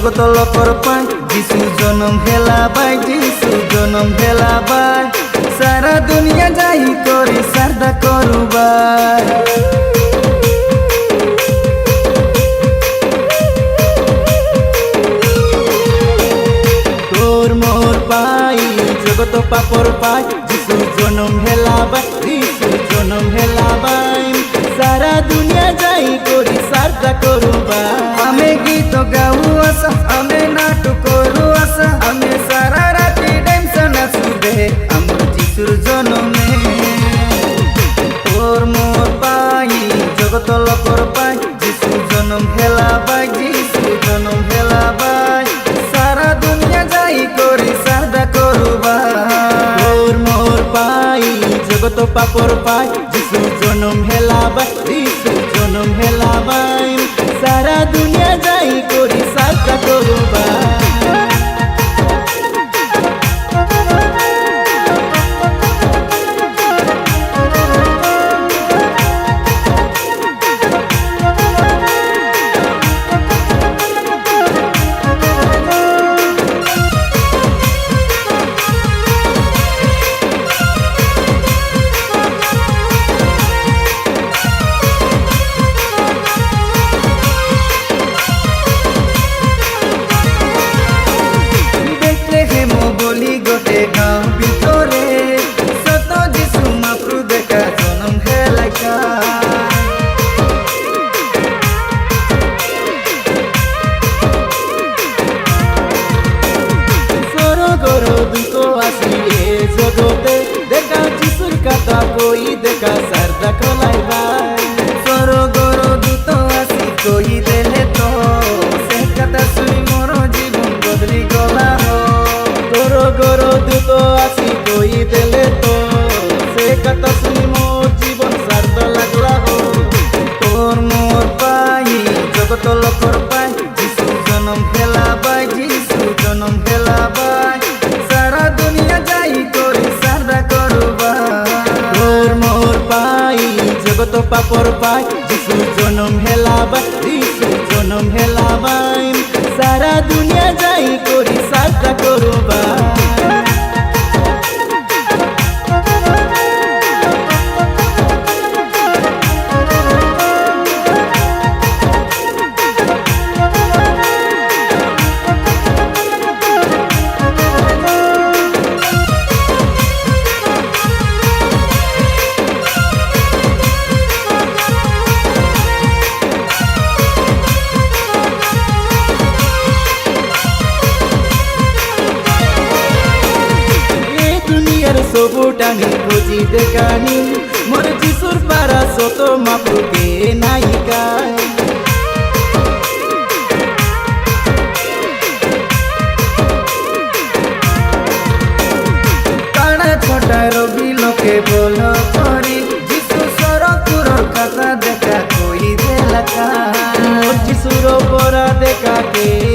জগত লকর পায় যিশু জনম হেলা বাই যিশু জনম হেলা বাই সারা দুনিয়া যাই করে সারদা করুবাই তোর মোর পাই জগত পাপর পাই যিশু জনম হেলা বাই যিশু জনম হেলা বাই সারা দুনিয়া যাই করি সারদা করুবাই আমি গীত গাউ আসা আমি নাটক করু আসা আমি সারা রাতি ড্যান্স নাচুবে আমার যিশুর জনমে তোর মোর পাই জগত লকর পাই যিশু জনম হেলা বাই যিশু জনম হেলা বাই সারা দুনিয়া যাই করি সারদা করুবাই তোর মোর পাই জগত পাপর পাই যিশু জনম হেলা বাই যিশু জনম হেলা বাই সারা দুনিয়া যাই করি সারদা করুবাই বলি গোটে গাঁও ভিতরে সত যিশু মাপ্রু দেখা জনম হেলাকা স্বর্গর দূত আসি এ জগতে দেখা যিশুর কথা কই দেখা সারদা কলাইবা স্বর্গর দূত আসি কই দেলে তো সে কথা শুই মোর জীবন বদলি গলা গর দূত আসি কই দেলে তো সে কথা শুনি মোর জীবন সারদ লাগলা হো তোর মোর পাই জগত লকর পাই যিশু জনম হেলা বাই যিশু জনম হেলা বাই সারা দুনিয়া যাই করি সারদা করুবাই তোর মোর পাই জগত পাপর পাই যিশু জনম হেলা বাই যিশু জনম হেলা বাই সারা দুনিয়া যাই করি সারদা করুবাই সবুটানি বুঝি দেখানি মোর যিশুর পারা সত মাপুকে নায়িকা কানা ছটা রবি লোকে বল করি যিশু সরকুর কথা দেখা কই দেলাকা মোর যিশুর পরা দেখা কে